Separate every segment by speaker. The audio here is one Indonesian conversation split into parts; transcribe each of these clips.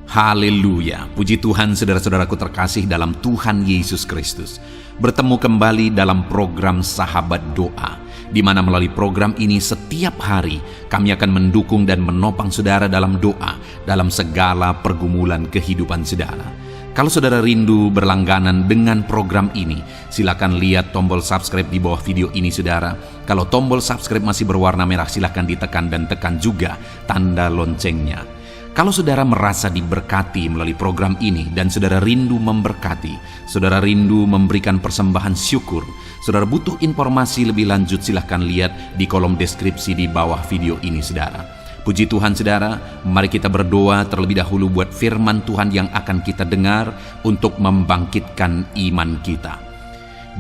Speaker 1: Haleluya, puji Tuhan saudara-saudaraku terkasih dalam Tuhan Yesus Kristus. Bertemu kembali dalam program Sahabat Doa, di mana melalui program ini setiap hari kami akan mendukung dan menopang saudara dalam doa, dalam segala pergumulan kehidupan saudara. Kalau saudara rindu berlangganan dengan program ini, silakan lihat tombol subscribe di bawah video ini saudara. Kalau tombol subscribe masih berwarna merah, silakan ditekan dan tekan juga tanda loncengnya. Kalau saudara merasa diberkati melalui program ini dan saudara rindu memberkati, saudara rindu memberikan persembahan syukur, saudara butuh informasi lebih lanjut, silahkan lihat di kolom deskripsi di bawah video ini saudara. Puji Tuhan saudara, mari kita berdoa terlebih dahulu buat firman Tuhan yang akan kita dengar untuk membangkitkan iman kita.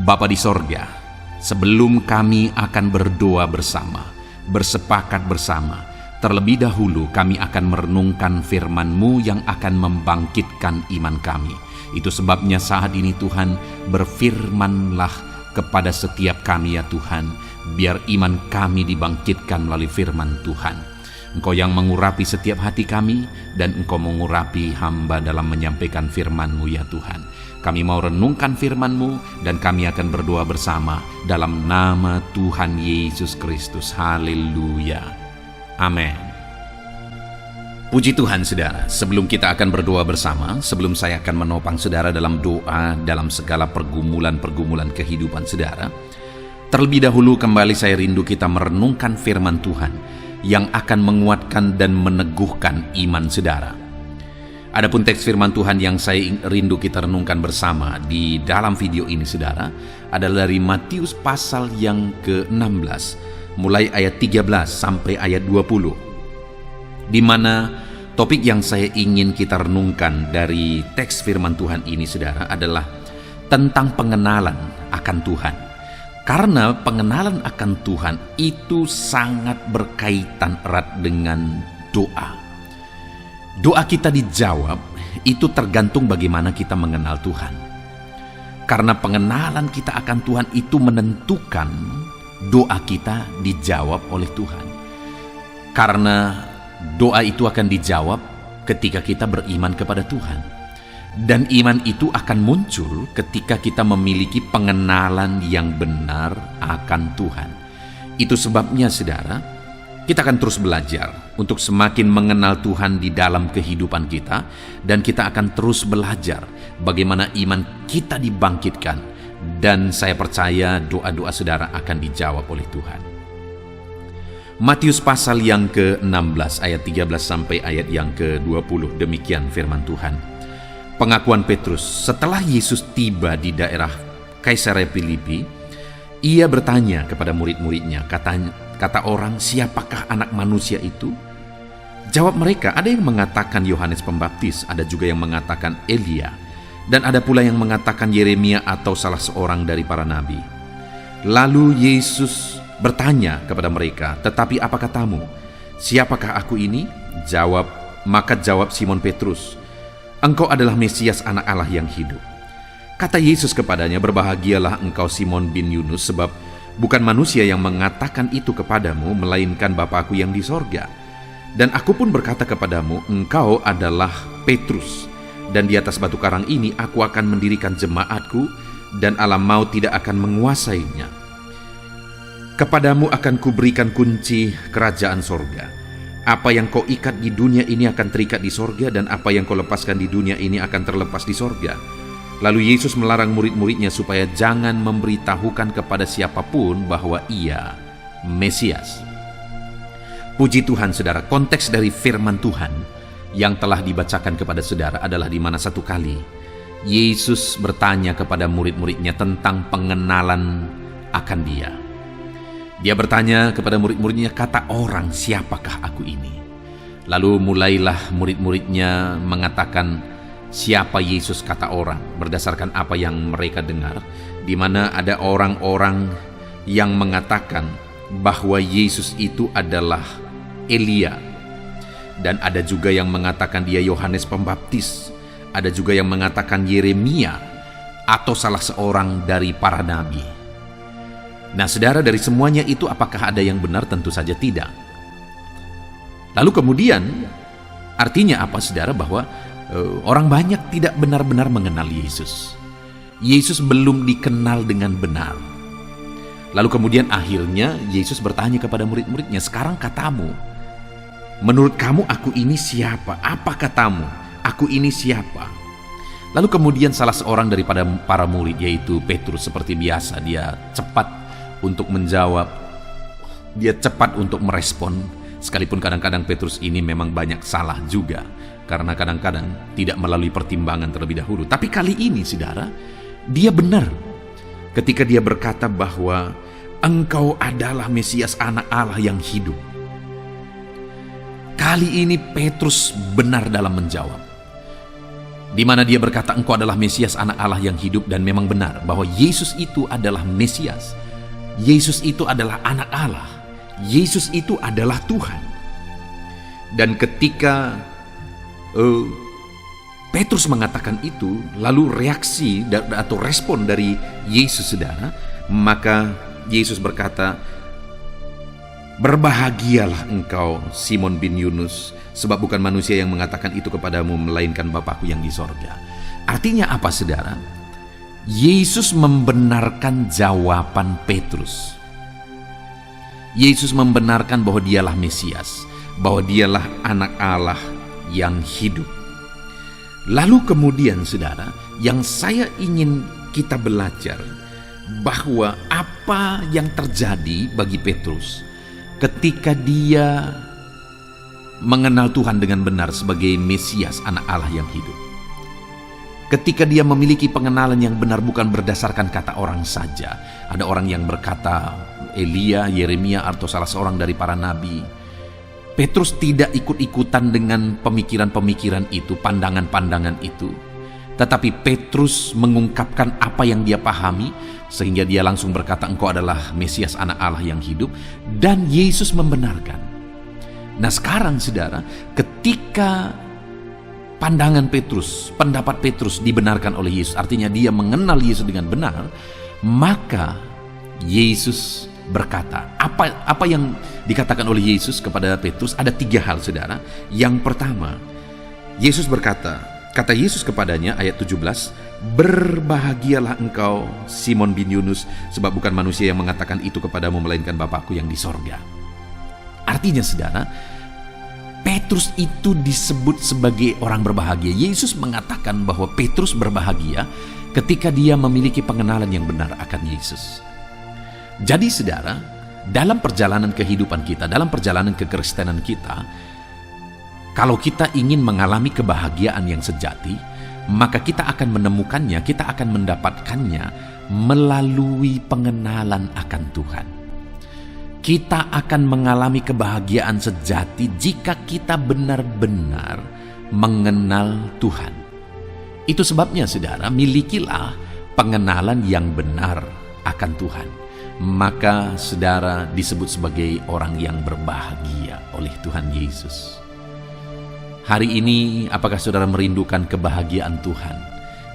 Speaker 1: Bapa di sorga, sebelum kami akan berdoa bersama, bersepakat bersama, terlebih dahulu kami akan merenungkan firman-Mu yang akan membangkitkan iman kami. Itu sebabnya saat ini Tuhan, berfirmanlah kepada setiap kami ya Tuhan, biar iman kami dibangkitkan melalui firman Tuhan. Engkau yang mengurapi setiap hati kami, dan Engkau mengurapi hamba dalam menyampaikan firman-Mu ya Tuhan. Kami mau renungkan firman-Mu, dan kami akan berdoa bersama dalam nama Tuhan Yesus Kristus. Haleluya. Amin. Puji Tuhan saudara, sebelum kita akan berdoa bersama, sebelum saya akan menopang saudara dalam doa, dalam segala pergumulan-pergumulan kehidupan saudara, terlebih dahulu kembali saya rindu kita merenungkan firman Tuhan yang akan menguatkan dan meneguhkan iman saudara. Adapun teks firman Tuhan yang saya rindu kita renungkan bersama di dalam video ini saudara, adalah dari Matius pasal yang ke-16, mulai ayat 13 sampai ayat 20, di mana topik yang saya ingin kita renungkan dari teks firman Tuhan ini saudara adalah tentang pengenalan akan Tuhan. Karena pengenalan akan Tuhan itu sangat berkaitan erat dengan doa. Doa kita dijawab itu tergantung bagaimana kita mengenal Tuhan. Karena pengenalan kita akan Tuhan itu menentukan doa kita dijawab oleh Tuhan. Karena doa itu akan dijawab ketika kita beriman kepada Tuhan. Dan iman itu akan muncul ketika kita memiliki pengenalan yang benar akan Tuhan. Itu sebabnya saudara, kita akan terus belajar untuk semakin mengenal Tuhan di dalam kehidupan kita. Dan kita akan terus belajar bagaimana iman kita dibangkitkan. Dan saya percaya doa-doa saudara akan dijawab oleh Tuhan. Matius pasal yang ke-16 ayat 13 sampai ayat yang ke-20, demikian firman Tuhan. Pengakuan Petrus. Setelah Yesus tiba di daerah Kaisarea Filipi, ia bertanya kepada murid-muridnya, kata orang, siapakah anak manusia itu? Jawab mereka, ada yang mengatakan Yohanes Pembaptis, ada juga yang mengatakan Elia, dan ada pula yang mengatakan Yeremia atau salah seorang dari para nabi. Lalu Yesus bertanya kepada mereka, tetapi apa katamu? Siapakah aku ini? Maka jawab Simon Petrus, engkau adalah Mesias, anak Allah yang hidup. Kata Yesus kepadanya, berbahagialah engkau Simon bin Yunus, sebab bukan manusia yang mengatakan itu kepadamu, melainkan Bapa-Ku yang di sorga. Dan aku pun berkata kepadamu, engkau adalah Petrus, dan di atas batu karang ini aku akan mendirikan jemaatku, dan alam maut tidak akan menguasainya. Kepadamu akan kuberikan kunci kerajaan sorga. Apa yang kau ikat di dunia ini akan terikat di sorga, dan apa yang kau lepaskan di dunia ini akan terlepas di sorga. Lalu Yesus melarang murid-muridnya supaya jangan memberitahukan kepada siapapun bahwa ia Mesias. Puji Tuhan saudara, konteks dari firman Tuhan yang telah dibacakan kepada saudara adalah di mana satu kali Yesus bertanya kepada murid-muridnya tentang pengenalan akan Dia. Dia bertanya kepada murid-muridnya, kata orang, siapakah aku ini? Lalu mulailah murid-muridnya mengatakan siapa Yesus kata orang, berdasarkan apa yang mereka dengar, di mana ada orang-orang yang mengatakan bahwa Yesus itu adalah Elia, dan ada juga yang mengatakan dia Yohanes Pembaptis, ada juga yang mengatakan Yeremia atau salah seorang dari para nabi. Nah saudara, dari semuanya itu apakah ada yang benar? Tentu saja tidak. Lalu kemudian artinya apa saudara? Bahwa orang banyak tidak benar-benar mengenal Yesus. Yesus belum dikenal dengan benar. Lalu kemudian akhirnya Yesus bertanya kepada murid-muridnya, sekarang katamu, menurut kamu aku ini siapa? Apa katamu? Aku ini siapa? Lalu kemudian salah seorang daripada para murid, yaitu Petrus, seperti biasa dia cepat untuk menjawab, dia cepat untuk merespon, sekalipun kadang-kadang Petrus ini memang banyak salah juga, karena kadang-kadang tidak melalui pertimbangan terlebih dahulu. Tapi kali ini saudara, dia benar ketika dia berkata bahwa engkau adalah Mesias, anak Allah yang hidup. Kali ini Petrus benar dalam menjawab, di mana dia berkata engkau adalah Mesias, anak Allah yang hidup, dan memang benar bahwa Yesus itu adalah Mesias. Yesus itu adalah anak Allah. Yesus itu adalah Tuhan. Dan ketika Petrus mengatakan itu, lalu reaksi atau respon dari Yesus saudara, maka Yesus berkata, berbahagialah engkau Simon bin Yunus, sebab bukan manusia yang mengatakan itu kepadamu, melainkan Bapakku yang di sorga. Artinya apa saudara? Yesus membenarkan jawaban Petrus. Yesus membenarkan bahwa dialah Mesias, bahwa dialah anak Allah yang hidup. Lalu kemudian saudara, yang saya ingin kita belajar, bahwa apa yang terjadi bagi Petrus ketika dia mengenal Tuhan dengan benar sebagai Mesias, anak Allah yang hidup. Ketika dia memiliki pengenalan yang benar, bukan berdasarkan kata orang saja. Ada orang yang berkata Elia, Yeremia, atau salah seorang dari para nabi. Petrus tidak ikut-ikutan dengan pemikiran-pemikiran itu, pandangan-pandangan itu. Tetapi Petrus mengungkapkan apa yang dia pahami, sehingga dia langsung berkata engkau adalah Mesias, anak Allah yang hidup. Dan Yesus membenarkan. Nah sekarang saudara, ketika pandangan Petrus, pendapat Petrus dibenarkan oleh Yesus, artinya dia mengenal Yesus dengan benar, maka Yesus berkata, apa yang dikatakan oleh Yesus kepada Petrus? Ada 3 hal saudara. Yang pertama, Yesus berkata, kata Yesus kepadanya, ayat 17, berbahagialah engkau Simon bin Yunus, sebab bukan manusia yang mengatakan itu kepadamu, melainkan Bapakku yang di sorga. Artinya saudara, Petrus itu disebut sebagai orang berbahagia. Yesus mengatakan bahwa Petrus berbahagia ketika dia memiliki pengenalan yang benar akan Yesus. Jadi saudara, dalam perjalanan kehidupan kita, dalam perjalanan kekristenan kita, kalau kita ingin mengalami kebahagiaan yang sejati, maka kita akan menemukannya, kita akan mendapatkannya melalui pengenalan akan Tuhan. Kita akan mengalami kebahagiaan sejati jika kita benar-benar mengenal Tuhan. Itu sebabnya saudara, milikilah pengenalan yang benar akan Tuhan. Maka saudara disebut sebagai orang yang berbahagia oleh Tuhan Yesus. Hari ini apakah saudara merindukan kebahagiaan Tuhan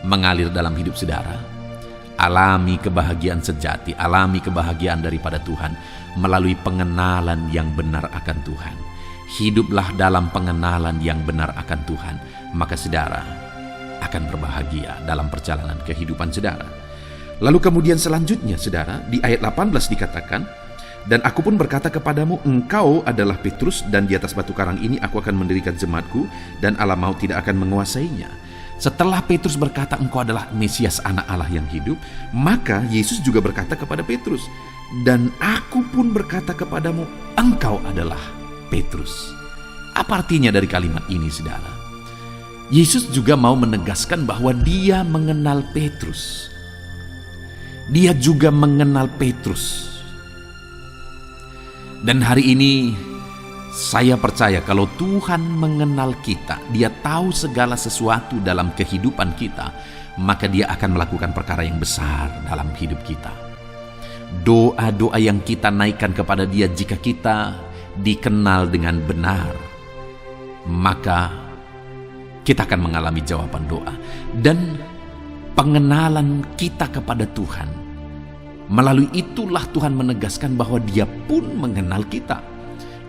Speaker 1: mengalir dalam hidup saudara? Alami kebahagiaan sejati, alami kebahagiaan daripada Tuhan melalui pengenalan yang benar akan Tuhan. Hiduplah dalam pengenalan yang benar akan Tuhan, maka saudara akan berbahagia dalam perjalanan kehidupan saudara. Lalu kemudian selanjutnya saudara, di ayat 18 dikatakan, dan aku pun berkata kepadamu, engkau adalah Petrus, dan di atas batu karang ini aku akan mendirikan jemaatku, dan alam maut tidak akan menguasainya. Setelah Petrus berkata engkau adalah Mesias, anak Allah yang hidup, maka Yesus juga berkata kepada Petrus, dan aku pun berkata kepadamu, engkau adalah Petrus. Apa artinya dari kalimat ini saudara? Yesus juga mau menegaskan bahwa dia mengenal Petrus. Dia juga mengenal Petrus. Dan hari ini saya percaya kalau Tuhan mengenal kita, Dia tahu segala sesuatu dalam kehidupan kita, maka Dia akan melakukan perkara yang besar dalam hidup kita. Doa-doa yang kita naikkan kepada Dia, jika kita dikenal dengan benar, maka kita akan mengalami jawaban doa. Dan pengenalan kita kepada Tuhan, melalui itulah Tuhan menegaskan bahwa Dia pun mengenal kita.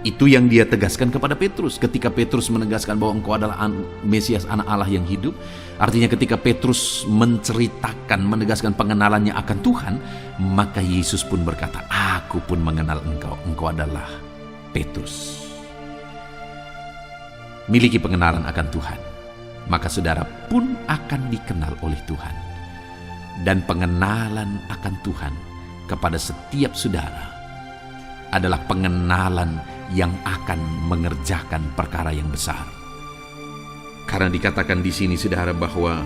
Speaker 1: Itu yang dia tegaskan kepada Petrus. Ketika Petrus menegaskan bahwa engkau adalah Mesias, anak Allah yang hidup, artinya ketika Petrus menceritakan, menegaskan pengenalannya akan Tuhan, maka Yesus pun berkata, aku pun mengenal engkau, engkau adalah Petrus. Miliki pengenalan akan Tuhan, maka saudara pun akan dikenal oleh Tuhan. Dan pengenalan akan Tuhan kepada setiap saudara adalah pengenalan yang akan mengerjakan perkara yang besar. Karena dikatakan di sini saudara bahwa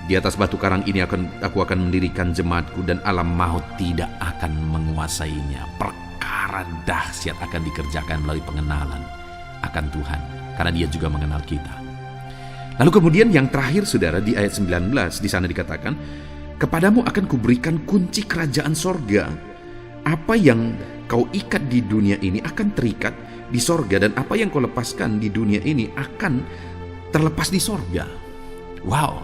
Speaker 1: di atas batu karang ini aku akan mendirikan jemaatku dan alam maut tidak akan menguasainya. Perkara dahsyat akan dikerjakan melalui pengenalan akan Tuhan, karena dia juga mengenal kita. Lalu kemudian yang terakhir saudara, di ayat 19 di sana dikatakan, kepadamu akan kuberikan kunci kerajaan sorga. Apa yang kau ikat di dunia ini akan terikat di sorga, dan apa yang kau lepaskan di dunia ini akan terlepas di sorga. Wow,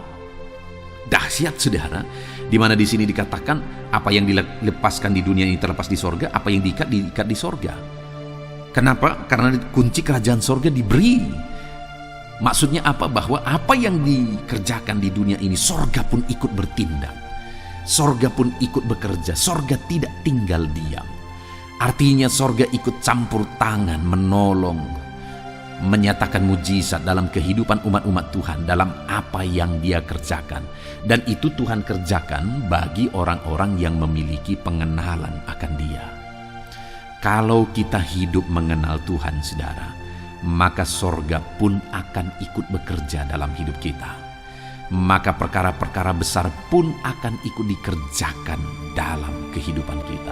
Speaker 1: dahsyat saudara. Di mana di sini dikatakan apa yang dilepaskan di dunia ini terlepas di sorga, apa yang diikat di sorga. Kenapa? Karena kunci kerajaan sorga diberi. Maksudnya apa? Bahwa apa yang dikerjakan di dunia ini, sorga pun ikut bertindak. Sorga pun ikut bekerja. Sorga tidak tinggal diam. Artinya sorga ikut campur tangan, menolong, menyatakan mujizat dalam kehidupan umat-umat Tuhan, dalam apa yang dia kerjakan. Dan itu Tuhan kerjakan bagi orang-orang yang memiliki pengenalan akan dia. Kalau kita hidup mengenal Tuhan saudara, maka sorga pun akan ikut bekerja dalam hidup kita. Maka perkara-perkara besar pun akan ikut dikerjakan dalam kehidupan kita.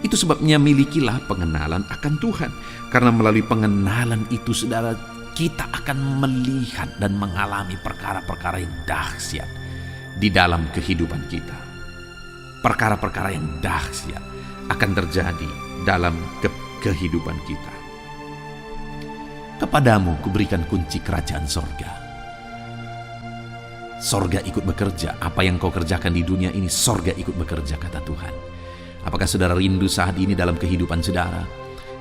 Speaker 1: Itu sebabnya milikilah pengenalan akan Tuhan. Karena melalui pengenalan itu saudara, kita akan melihat dan mengalami perkara-perkara yang dahsyat di dalam kehidupan kita. Perkara-perkara yang dahsyat akan terjadi dalam kehidupan kita. Kepadamu kuberikan kunci kerajaan sorga. Sorga ikut bekerja. Apa yang kau kerjakan di dunia ini, sorga ikut bekerja, kata Tuhan. Apakah saudara rindu saat ini dalam kehidupan saudara?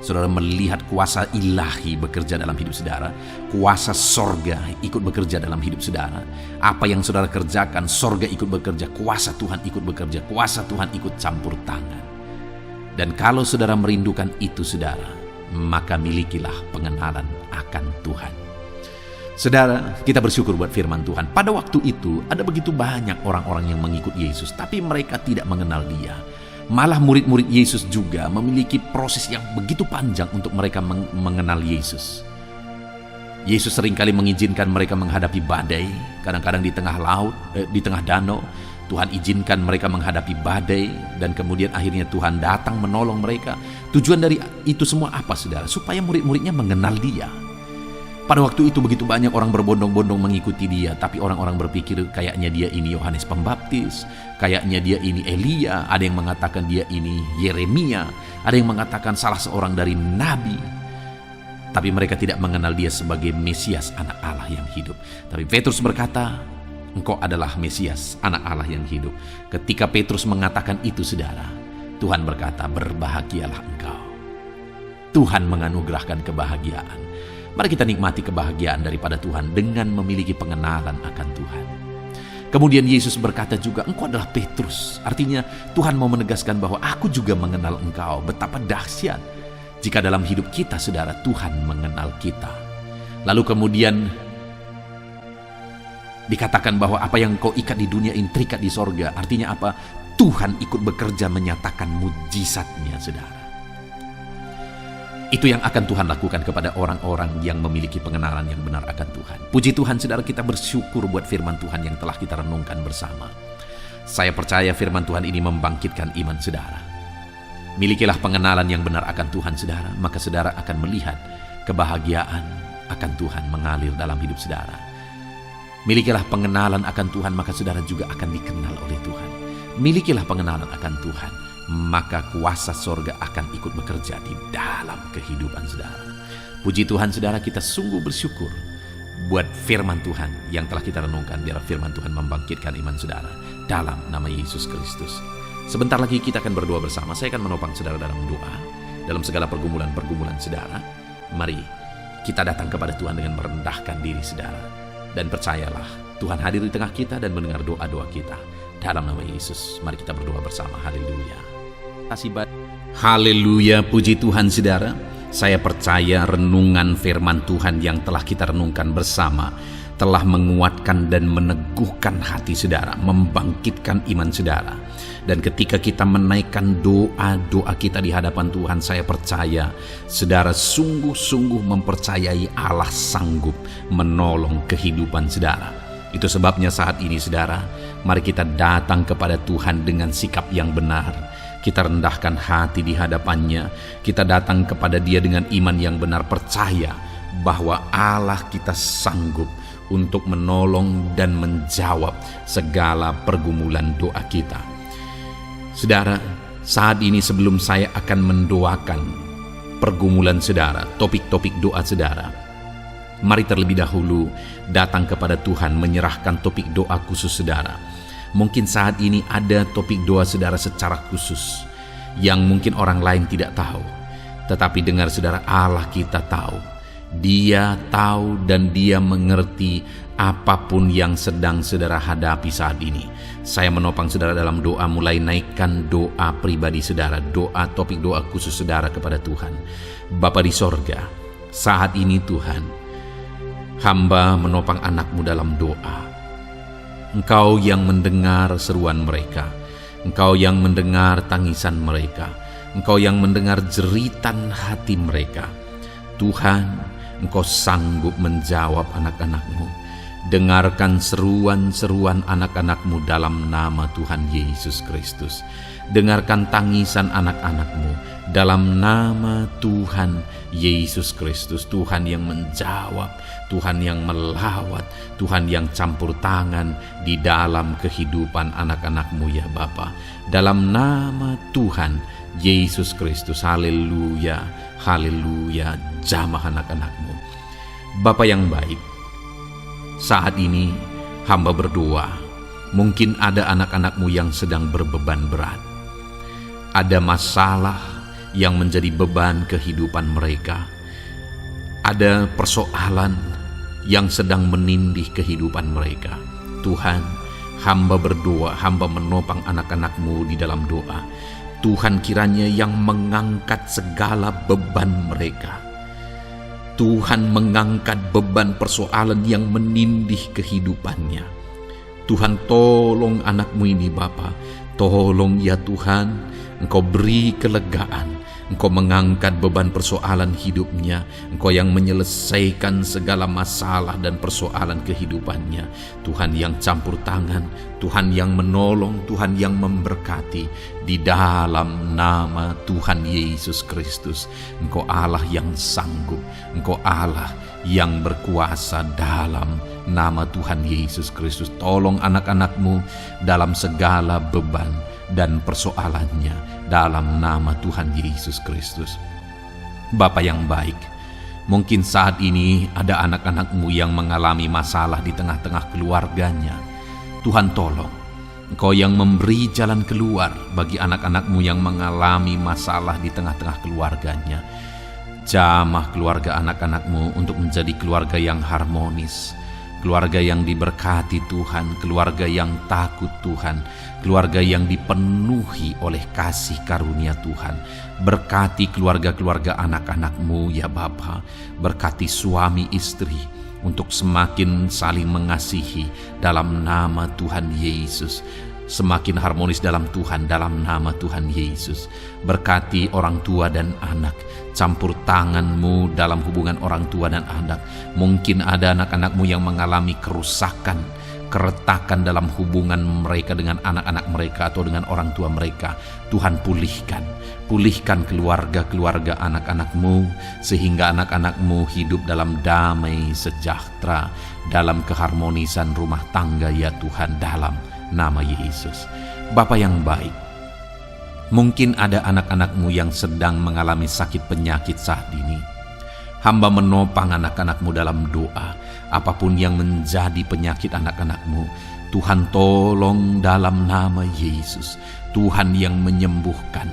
Speaker 1: Saudara melihat kuasa ilahi bekerja dalam hidup saudara. Kuasa sorga ikut bekerja dalam hidup saudara. Apa yang saudara kerjakan, sorga ikut bekerja. Kuasa Tuhan ikut bekerja. Kuasa Tuhan ikut campur tangan. Dan kalau saudara merindukan itu saudara, maka milikilah pengenalan akan Tuhan. Saudara, kita bersyukur buat firman Tuhan. Pada waktu itu ada begitu banyak orang-orang yang mengikut Yesus, tapi mereka tidak mengenal dia. Malah murid-murid Yesus juga memiliki proses yang begitu panjang untuk mereka mengenal Yesus. Yesus seringkali mengizinkan mereka menghadapi badai, kadang-kadang di tengah laut, di tengah danau. Tuhan izinkan mereka menghadapi badai, dan kemudian akhirnya Tuhan datang menolong mereka. Tujuan dari itu semua apa saudara? Supaya murid-muridnya mengenal dia. Pada waktu itu begitu banyak orang berbondong-bondong mengikuti dia, tapi orang-orang berpikir kayaknya dia ini Yohanes Pembaptis, kayaknya dia ini Elia, ada yang mengatakan dia ini Yeremia, ada yang mengatakan salah seorang dari nabi. Tapi mereka tidak mengenal dia sebagai Mesias, anak Allah yang hidup. Tapi Petrus berkata, engkau adalah Mesias, anak Allah yang hidup. Ketika Petrus mengatakan itu saudara, Tuhan berkata, berbahagialah engkau. Tuhan menganugerahkan kebahagiaan. Mari kita nikmati kebahagiaan daripada Tuhan dengan memiliki pengenalan akan Tuhan. Kemudian Yesus berkata juga, engkau adalah Petrus. Artinya Tuhan mau menegaskan bahwa aku juga mengenal engkau. Betapa dahsyat jika dalam hidup kita saudara, Tuhan mengenal kita. Lalu kemudian dikatakan bahwa apa yang kau ikat di dunia ini terikat di sorga. Artinya apa? Tuhan ikut bekerja menyatakan mujizatnya saudara. Itu yang akan Tuhan lakukan kepada orang-orang yang memiliki pengenalan yang benar akan Tuhan. Puji Tuhan saudara, kita bersyukur buat firman Tuhan yang telah kita renungkan bersama. Saya percaya firman Tuhan ini membangkitkan iman saudara. Milikilah pengenalan yang benar akan Tuhan saudara, maka saudara akan melihat kebahagiaan akan Tuhan mengalir dalam hidup saudara. Milikilah pengenalan akan Tuhan, maka saudara juga akan dikenal oleh Tuhan. Milikilah pengenalan akan Tuhan, maka kuasa sorga akan ikut bekerja di dalam kehidupan saudara. Puji Tuhan saudara, kita sungguh bersyukur buat firman Tuhan yang telah kita renungkan. Biar firman Tuhan membangkitkan iman saudara dalam nama Yesus Kristus. Sebentar lagi kita akan berdoa bersama. Saya akan menopang saudara dalam doa. dalam segala pergumulan-pergumulan saudara. Mari kita datang kepada Tuhan dengan merendahkan diri saudara. Dan percayalah, Tuhan hadir di tengah kita dan mendengar doa-doa kita. Dalam nama Yesus, mari kita berdoa bersama. Haleluya. Haleluya, puji Tuhan saudara. Saya percaya renungan firman Tuhan yang telah kita renungkan bersama telah menguatkan dan meneguhkan hati saudara, membangkitkan iman saudara. Dan ketika kita menaikkan doa-doa kita di hadapan Tuhan, saya percaya saudara sungguh-sungguh mempercayai Allah sanggup menolong kehidupan saudara. Itu sebabnya saat ini saudara, mari kita datang kepada Tuhan dengan sikap yang benar. Kita rendahkan hati di hadapannya. Kita datang kepada Dia dengan iman yang benar, percaya bahwa Allah kita sanggup untuk menolong dan menjawab segala pergumulan doa kita. Saudara, saat ini sebelum saya akan mendoakan pergumulan saudara, topik-topik doa saudara, mari terlebih dahulu datang kepada Tuhan menyerahkan topik doa khusus saudara. Mungkin saat ini ada topik doa saudara secara khusus yang mungkin orang lain tidak tahu. Tetapi dengar saudara, Allah kita tahu. Dia tahu dan Dia mengerti apapun yang sedang saudara hadapi saat ini. Saya menopang saudara dalam doa, mulai naikkan doa pribadi saudara, doa topik doa khusus saudara kepada Tuhan. Bapa di sorga, saat ini Tuhan, hamba menopang anak-Mu dalam doa. Engkau yang mendengar seruan mereka, Engkau yang mendengar tangisan mereka, Engkau yang mendengar jeritan hati mereka. Tuhan, Engkau sanggup menjawab anak-anak-Mu. Dengarkan seruan-seruan anak-anak-Mu dalam nama Tuhan Yesus Kristus. Dengarkan tangisan anak-anak-Mu dalam nama Tuhan Yesus Kristus. Tuhan yang menjawab, Tuhan yang melawat, Tuhan yang campur tangan di dalam kehidupan anak-anak-Mu ya Bapa. Dalam nama Tuhan Yesus Kristus. Haleluya, haleluya. Jamah anak-anak-Mu. Bapa yang baik, saat ini hamba berdoa, mungkin ada anak-anak-Mu yang sedang berbeban berat. Ada masalah yang menjadi beban kehidupan mereka. Ada persoalan yang sedang menindih kehidupan mereka. Tuhan, hamba berdoa, hamba menopang anak-anak-Mu di dalam doa. Tuhan kiranya yang mengangkat segala beban mereka. Tuhan mengangkat beban persoalan yang menindih kehidupannya. Tuhan tolong anak-Mu ini Bapa. Tolong ya Tuhan, Engkau beri kelegaan. Engkau mengangkat beban persoalan hidupnya. Engkau yang menyelesaikan segala masalah dan persoalan kehidupannya. Tuhan yang campur tangan, Tuhan yang menolong, Tuhan yang memberkati. Di dalam nama Tuhan Yesus Kristus, Engkau Allah yang sanggup, Engkau Allah yang berkuasa. Dalam nama Tuhan Yesus Kristus, tolong anak-anak-Mu dalam segala beban dan persoalannya dalam nama Tuhan Yesus Kristus. Bapa yang baik, mungkin saat ini ada anak-anak-Mu yang mengalami masalah di tengah-tengah keluarganya. Tuhan tolong, Engkau yang memberi jalan keluar bagi anak-anak-Mu yang mengalami masalah di tengah-tengah keluarganya. Jamah keluarga anak-anak-Mu untuk menjadi keluarga yang harmonis, keluarga yang diberkati Tuhan, keluarga yang takut Tuhan, keluarga yang dipenuhi oleh kasih karunia Tuhan. Berkati keluarga-keluarga anak-anak-Mu ya Bapa. Berkati suami istri untuk semakin saling mengasihi dalam nama Tuhan Yesus. Semakin harmonis dalam Tuhan, dalam nama Tuhan Yesus. Berkati orang tua dan anak, campur tangan-Mu dalam hubungan orang tua dan anak. Mungkin ada anak-anak-Mu yang mengalami kerusakan, keretakan dalam hubungan mereka dengan anak-anak mereka atau dengan orang tua mereka. Tuhan pulihkan keluarga-keluarga anak-anak-Mu, sehingga anak-anak-Mu hidup dalam damai sejahtera, dalam keharmonisan rumah tangga ya Tuhan, dalam nama Yesus. Bapa yang baik, mungkin ada anak-anak-Mu yang sedang mengalami sakit penyakit saat ini. Hamba menopang anak-anak-Mu dalam doa. Apapun yang menjadi penyakit anak-anak-Mu, Tuhan tolong dalam nama Yesus. Tuhan yang menyembuhkan,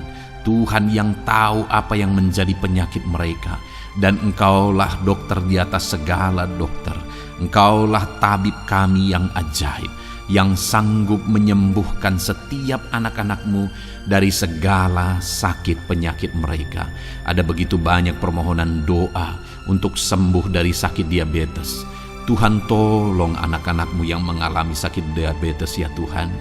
Speaker 1: Tuhan yang tahu apa yang menjadi penyakit mereka. Dan Engkaulah dokter di atas segala dokter. Engkaulah tabib kami yang ajaib, yang sanggup menyembuhkan setiap anak-anak-Mu dari segala sakit penyakit mereka. Ada begitu banyak permohonan doa untuk sembuh dari sakit diabetes. Tuhan, tolong anak-anak-Mu yang mengalami sakit diabetes ya Tuhan.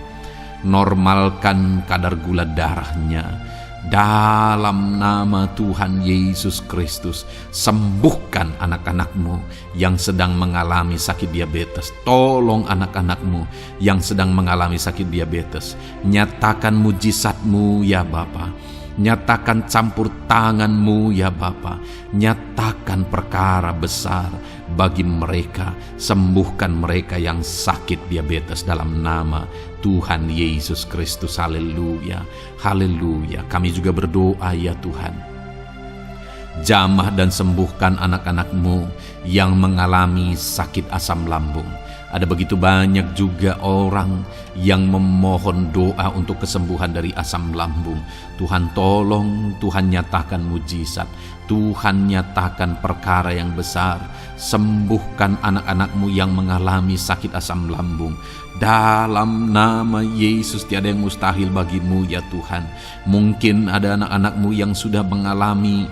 Speaker 1: Normalkan kadar gula darahnya. Dalam nama Tuhan Yesus Kristus, sembuhkan anak-anak-Mu yang sedang mengalami sakit diabetes. Tolong anak-anak-Mu yang sedang mengalami sakit diabetes. Nyatakan mujizat-Mu ya Bapa. Nyatakan campur tangan-Mu ya Bapa. Nyatakan perkara besar bagi mereka. Sembuhkan mereka yang sakit diabetes dalam nama Tuhan Yesus Kristus. Haleluya, haleluya. Kami juga berdoa ya Tuhan, jamah dan sembuhkan anak-anak-Mu yang mengalami sakit asam lambung. Ada begitu banyak juga orang yang memohon doa untuk kesembuhan dari asam lambung. Tuhan tolong, Tuhan nyatakan mujizat, Tuhan nyatakan perkara yang besar. Sembuhkan anak-anak-Mu yang mengalami sakit asam lambung. Dalam nama Yesus, tiada yang mustahil bagi-Mu ya Tuhan. Mungkin ada anak-anak-Mu yang sudah mengalami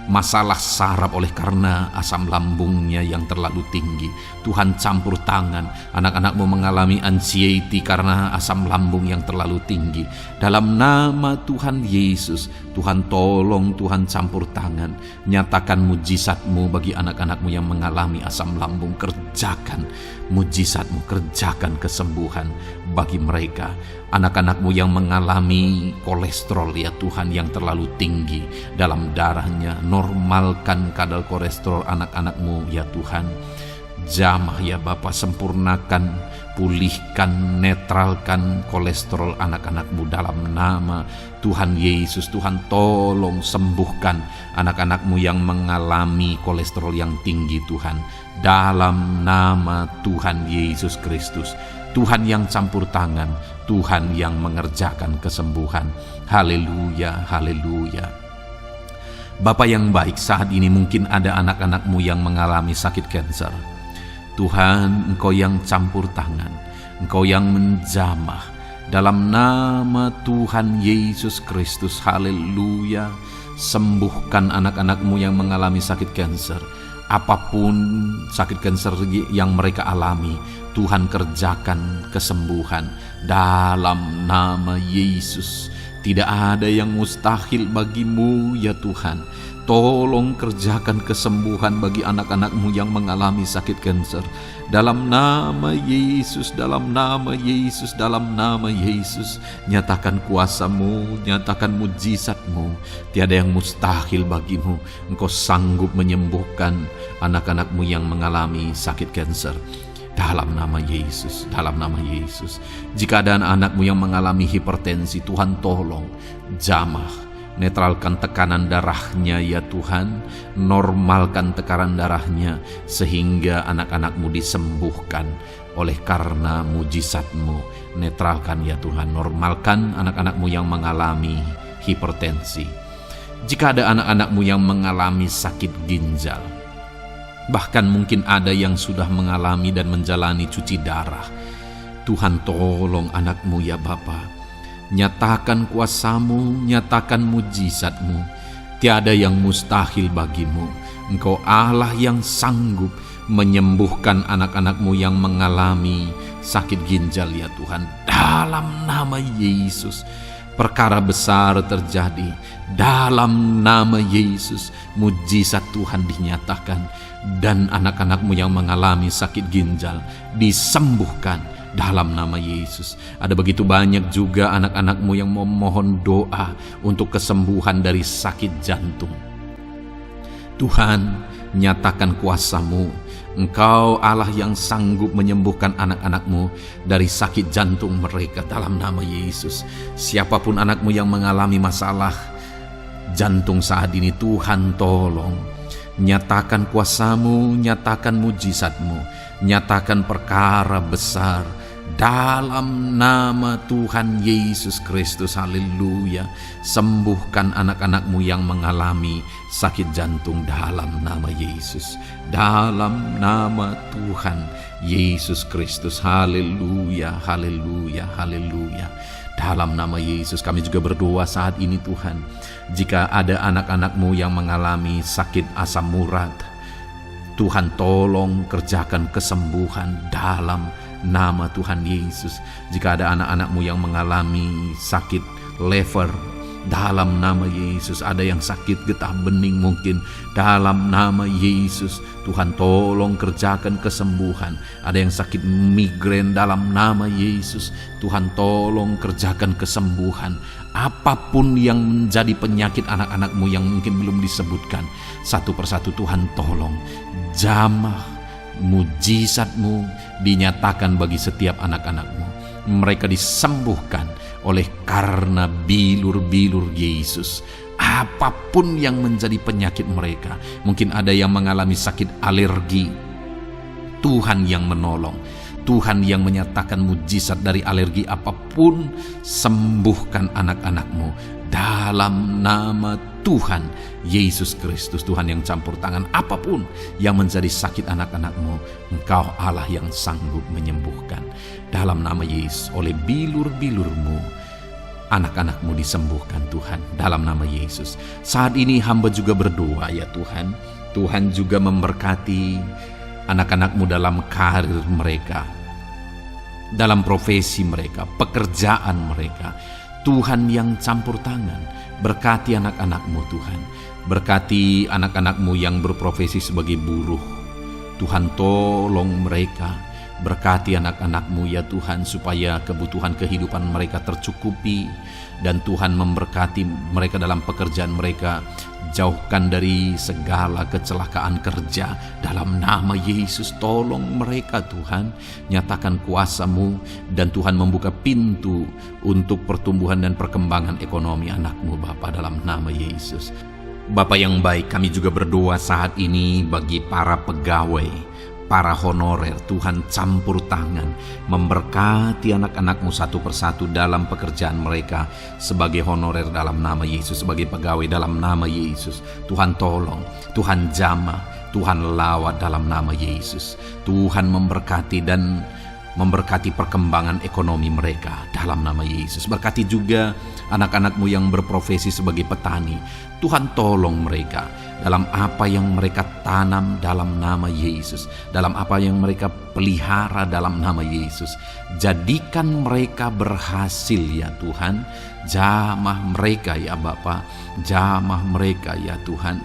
Speaker 1: masalah saraf oleh karena asam lambungnya yang terlalu tinggi. Tuhan campur tangan. Anak-anak-Mu mengalami anxiety karena asam lambung yang terlalu tinggi. Dalam nama Tuhan Yesus, Tuhan tolong, Tuhan campur tangan. Nyatakan mujizat-Mu bagi anak-anak-Mu yang mengalami asam lambung. Kerjakan mujizat-Mu, kerjakan kesembuhan bagi mereka. Anak-anak-Mu yang mengalami kolesterol ya Tuhan yang terlalu tinggi dalam darahnya, normalkan kadar kolesterol anak-anak-Mu ya Tuhan. Jamah ya Bapa, sempurnakan, pulihkan, netralkan kolesterol anak-anak-Mu dalam nama Tuhan Yesus. Tuhan tolong sembuhkan anak-anak-Mu yang mengalami kolesterol yang tinggi Tuhan. Dalam nama Tuhan Yesus Kristus. Tuhan yang campur tangan, Tuhan yang mengerjakan kesembuhan. Haleluya, haleluya. Bapa yang baik, saat ini mungkin ada anak-anak-Mu yang mengalami sakit kanker. Tuhan, Engkau yang campur tangan, Engkau yang menjamah. Dalam nama Tuhan Yesus Kristus, haleluya. Sembuhkan anak-anak-Mu yang mengalami sakit kanker. Apapun sakit kanker yang mereka alami, Tuhan kerjakan kesembuhan dalam nama Yesus. Tidak ada yang mustahil bagi-Mu ya Tuhan. Tolong kerjakan kesembuhan bagi anak-anak-Mu yang mengalami sakit kanker. Dalam nama Yesus, dalam nama Yesus, dalam nama Yesus. Nyatakan kuasa-Mu, nyatakan mujizat-Mu. Tiada yang mustahil bagi-Mu. Engkau sanggup menyembuhkan anak-anak-Mu yang mengalami sakit kanker. Dalam nama Yesus, dalam nama Yesus. Jika ada anak-anak-Mu yang mengalami hipertensi, Tuhan tolong jamah, netralkan tekanan darahnya ya Tuhan. Normalkan tekanan darahnya sehingga anak-anak-Mu disembuhkan oleh karena mujizat-Mu. Netralkan ya Tuhan, normalkan anak-anak-Mu yang mengalami hipertensi. Jika ada anak-anak-Mu yang mengalami sakit ginjal, bahkan mungkin ada yang sudah mengalami dan menjalani cuci darah, Tuhan tolong anak-Mu ya Bapa. Nyatakan kuasa-Mu, nyatakan mujizat-Mu. Tiada yang mustahil bagi-Mu. Engkau Allah yang sanggup menyembuhkan anak-anak-Mu yang mengalami sakit ginjal ya Tuhan. Dalam nama Yesus, perkara besar terjadi. Dalam nama Yesus, mujizat Tuhan dinyatakan. Dan anak-anak-Mu yang mengalami sakit ginjal disembuhkan dalam nama Yesus. Ada begitu banyak juga anak-anak-Mu yang memohon doa untuk kesembuhan dari sakit jantung. Tuhan, nyatakan kuasa-Mu. Engkau Allah yang sanggup menyembuhkan anak-anak-Mu dari sakit jantung mereka dalam nama Yesus. Siapapun anak-Mu yang mengalami masalah jantung saat ini, Tuhan tolong. Nyatakan kuasa-Mu, nyatakan mujizat-Mu, nyatakan perkara besar Dalam nama Tuhan Yesus Kristus, haleluya. Sembuhkan anak-anakmu yang mengalami sakit jantung dalam nama Yesus. Dalam nama Tuhan Yesus Kristus, haleluya, haleluya, haleluya. Dalam nama Yesus kami juga berdoa saat ini Tuhan. Jika ada anak-anakmu yang mengalami sakit asam urat, Tuhan tolong kerjakan kesembuhan dalam nama Tuhan Yesus. Jika ada anak-anakmu yang mengalami sakit liver, dalam nama Yesus. Ada yang sakit getah bening mungkin, dalam nama Yesus Tuhan tolong kerjakan kesembuhan. Ada yang sakit migrain, dalam nama Yesus Tuhan tolong kerjakan kesembuhan. Apapun yang menjadi penyakit anak-anakmu yang mungkin belum disebutkan, satu persatu Tuhan tolong. Jamah mujizatmu dinyatakan bagi setiap anak-anakmu. Mereka disembuhkan oleh karena bilur-bilur Yesus. Apapun yang menjadi penyakit mereka, mungkin ada yang mengalami sakit alergi, Tuhan yang menolong, Tuhan yang menyatakan mujizat dari alergi apapun. Sembuhkan anak-anakmu dalam nama Tuhan Yesus Kristus. Tuhan yang campur tangan apapun yang menjadi sakit anak-anakmu, Engkau Allah yang sanggup menyembuhkan. Dalam nama Yesus, oleh bilur-bilurmu anak-anakmu disembuhkan Tuhan, dalam nama Yesus. Saat ini hamba juga berdoa ya Tuhan, Tuhan juga memberkati anak-anakmu dalam karir mereka, dalam profesi mereka, pekerjaan mereka. Tuhan yang campur tangan, berkati anak-anakmu Tuhan. Berkati anak-anakmu yang berprofesi sebagai buruh, Tuhan tolong mereka. Berkati anak-anakmu ya Tuhan, supaya kebutuhan kehidupan mereka tercukupi. Dan Tuhan memberkati mereka dalam pekerjaan mereka. Jauhkan dari segala kecelakaan kerja dalam nama Yesus. Tolong mereka Tuhan, nyatakan kuasa-Mu, dan Tuhan membuka pintu untuk pertumbuhan dan perkembangan ekonomi anakmu Bapa, dalam nama Yesus. Bapa yang baik, kami juga berdoa saat ini bagi para pegawai, para honorer. Tuhan campur tangan, memberkati anak-anakmu satu persatu dalam pekerjaan mereka sebagai honorer dalam nama Yesus, sebagai pegawai dalam nama Yesus. Tuhan tolong, Tuhan jamah, Tuhan lawat dalam nama Yesus. Tuhan memberkati dan memberkati perkembangan ekonomi mereka dalam nama Yesus. Berkati juga anak-anakmu yang berprofesi sebagai petani. Tuhan tolong mereka dalam apa yang mereka tanam dalam nama Yesus, dalam apa yang mereka pelihara dalam nama Yesus. Jadikan mereka berhasil ya Tuhan. Jamah mereka ya Bapa, jamah mereka ya Tuhan.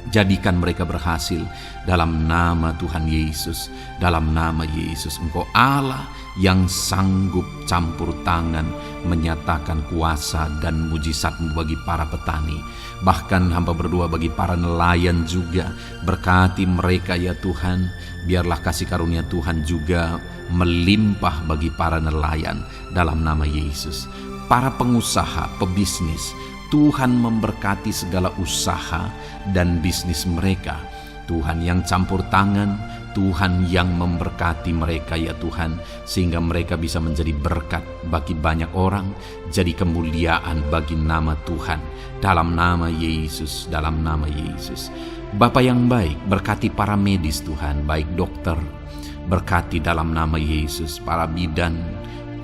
Speaker 1: Jadikan mereka berhasil dalam nama Tuhan Yesus, dalam nama Yesus. Engkau Allah yang sanggup campur tangan, menyatakan kuasa dan mujizat-Mu bagi para petani. Bahkan hamba berdoa bagi para nelayan juga. Berkati mereka ya Tuhan. Biarlah kasih karunia Tuhan juga melimpah bagi para nelayan dalam nama Yesus. Para pengusaha, pebisnis, Tuhan memberkati segala usaha dan bisnis mereka. Tuhan yang campur tangan, Tuhan yang memberkati mereka ya Tuhan, sehingga mereka bisa menjadi berkat bagi banyak orang, jadi kemuliaan bagi nama Tuhan, dalam nama Yesus, dalam nama Yesus. Bapa yang baik, berkati para medis Tuhan, baik dokter, berkati dalam nama Yesus, para bidan,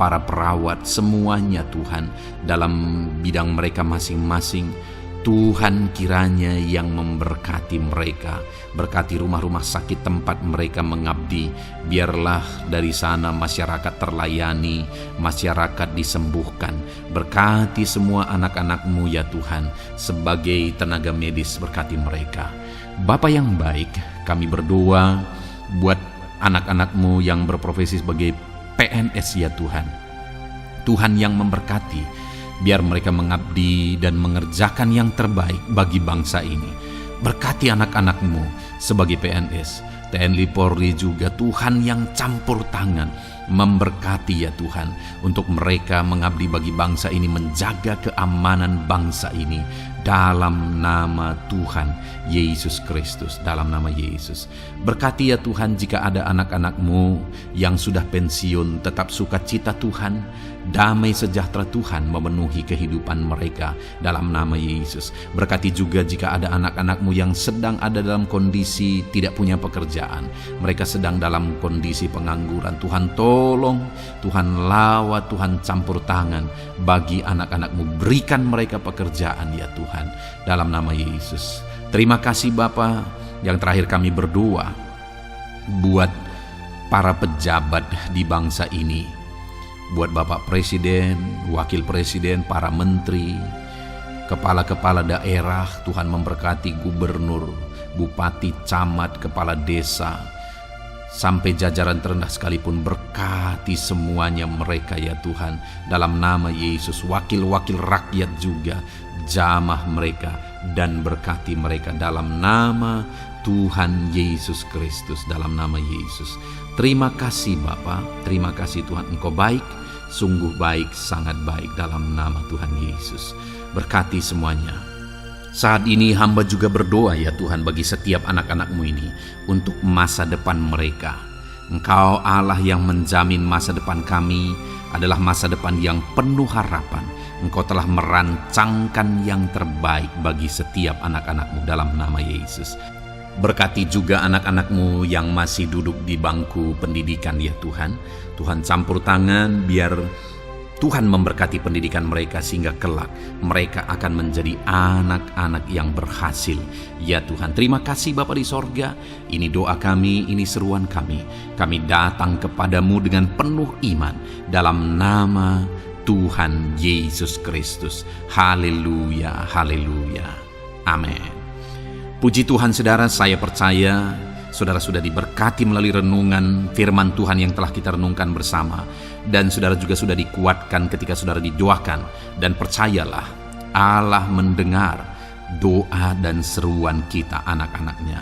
Speaker 1: para perawat, semuanya Tuhan, dalam bidang mereka masing-masing. Tuhan kiranya yang memberkati mereka. Berkati rumah-rumah sakit tempat mereka mengabdi. Biarlah dari sana masyarakat terlayani, masyarakat disembuhkan. Berkati semua anak-anak-Mu ya Tuhan, sebagai tenaga medis, berkati mereka. Bapa yang baik, kami berdoa buat anak-anak-Mu yang berprofesi sebagai PNS ya Tuhan. Tuhan yang memberkati, biar mereka mengabdi dan mengerjakan yang terbaik bagi bangsa ini. Berkati anak-anak-Mu sebagai PNS, TNI Polri juga. Tuhan yang campur tangan, memberkati ya Tuhan, untuk mereka mengabdi bagi bangsa ini, menjaga keamanan bangsa ini dalam nama Tuhan Yesus Kristus, dalam nama Yesus. Berkati ya Tuhan, jika ada anak-anak-Mu yang sudah pensiun, tetap sukacita Tuhan, damai sejahtera Tuhan memenuhi kehidupan mereka dalam nama Yesus. Berkati juga jika ada anak-anak-Mu yang sedang ada dalam kondisi tidak punya pekerjaan, mereka sedang dalam kondisi pengangguran. Tuhan tolong, Tuhan lawat, Tuhan campur tangan bagi anak-anak-Mu, berikan mereka pekerjaan ya Tuhan, dalam nama Yesus. Terima kasih Bapa. Yang terakhir kami berdoa buat para pejabat di bangsa ini, buat Bapak Presiden, Wakil Presiden, para menteri, kepala-kepala daerah. Tuhan memberkati gubernur, bupati, camat, kepala desa, sampai jajaran terendah sekalipun. Berkati semuanya mereka ya Tuhan, dalam nama Yesus. Wakil-wakil rakyat juga, jamah mereka dan berkati mereka dalam nama Tuhan Yesus Kristus, dalam nama Yesus. Terima kasih Bapa, terima kasih Tuhan, Engkau baik, sungguh baik, sangat baik, dalam nama Tuhan Yesus. Berkati semuanya. Saat ini hamba juga berdoa ya Tuhan bagi setiap anak-anak-Mu ini untuk masa depan mereka. Engkau Allah yang menjamin masa depan kami adalah masa depan yang penuh harapan. Engkau telah merancangkan yang terbaik bagi setiap anak-anak-Mu dalam nama Yesus. Berkati juga anak-anak-Mu yang masih duduk di bangku pendidikan ya Tuhan. Tuhan campur tangan, biar Tuhan memberkati pendidikan mereka sehingga kelak mereka akan menjadi anak-anak yang berhasil. Ya Tuhan, terima kasih Bapa di sorga. Ini doa kami, ini seruan kami. Kami datang kepadamu dengan penuh iman dalam nama Tuhan Yesus Kristus. Haleluya, haleluya. Amin. Puji Tuhan saudara, saya percaya saudara sudah diberkati melalui renungan firman Tuhan yang telah kita renungkan bersama. Dan saudara juga sudah dikuatkan ketika saudara didoakan. Dan percayalah, Allah mendengar doa dan seruan kita anak-anaknya.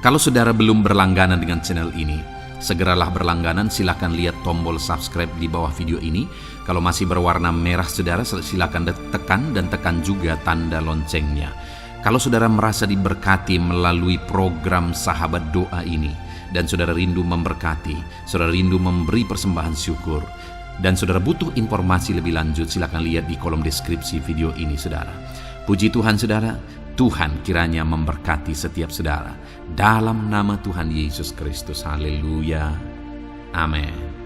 Speaker 1: Kalau saudara belum berlangganan dengan channel ini, segeralah berlangganan. Silakan lihat tombol subscribe di bawah video ini. Kalau masih berwarna merah saudara, silakan tekan juga tanda loncengnya. Kalau saudara merasa diberkati melalui program Sahabat Doa ini, dan saudara rindu memberkati, saudara rindu memberi persembahan syukur, dan saudara butuh informasi lebih lanjut, silakan lihat di kolom deskripsi video ini saudara. Puji Tuhan saudara, Tuhan kiranya memberkati setiap saudara. Dalam nama Tuhan Yesus Kristus, haleluya, amin.